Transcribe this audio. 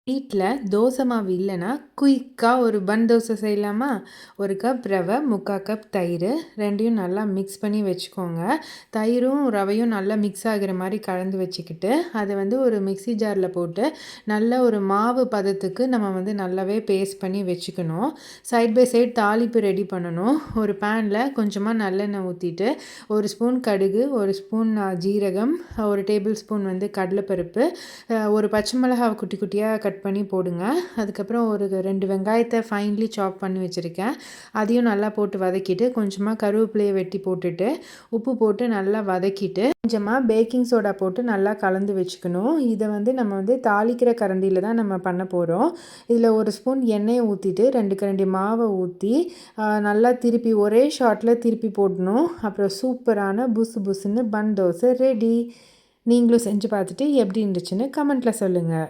வீட்டில் தோசை மாவு இல்லைன்னா குயிக்காக ஒரு பன் தோசை செய்யலாமா? 1 கப் ரவை, 3/4 கப் தயிர், ரெண்டையும் நல்லா மிக்ஸ் பண்ணி வச்சுக்கோங்க. தயிரும் ரவையும் நல்லா மிக்ஸ் ஆகிற மாதிரி கலந்து வச்சுக்கிட்டு அதை ஒரு மிக்ஸி ஜாரில் போட்டு நல்ல ஒரு மாவு பதத்துக்கு நம்ம நல்லாவே பேஸ்ட் பண்ணி வச்சுக்கணும். சைட் பை சைட் தாளிப்பு ரெடி பண்ணணும். ஒரு பேனில் கொஞ்சமாக நல்லெண்ணெய் ஊற்றிட்டு 1 ஸ்பூன் கடுகு, 1 ஸ்பூன் ஜீரகம், 1 டேபிள் ஸ்பூன் கடலைப்பருப்பு, ஒரு பச்சை மிளகாய் குட்டி குட்டியாக கட் பண்ணி போடுங்க. அதுக்கப்புறம் ஒரு 2 வெங்காயத்தை ஃபைன்லி சாப் பண்ணி வச்சுருக்கேன். அதையும் நல்லா போட்டு வதக்கிட்டு கொஞ்சமாக கருவேப்பிலையை வெட்டி போட்டுட்டு உப்பு போட்டு நல்லா வதக்கிட்டு கொஞ்சமாக பேக்கிங் சோடா போட்டு நல்லா கலந்து வச்சுக்கணும். இதை நம்ம தாளிக்கிற கரண்டியில் தான் நம்ம பண்ண போகிறோம். இதில் 1 ஸ்பூன் எண்ணெயை ஊற்றிட்டு 2 கரண்டி மாவை ஊற்றி நல்லா திருப்பி ஒரே ஷாட்டில் திருப்பி போடணும். அப்புறம் சூப்பரான புசு புசுன்னு பன் தோசை ரெடி. நீங்களும் செஞ்சு பார்த்துட்டு எப்படி இருந்துச்சுன்னு கமெண்ட்டில் சொல்லுங்கள்.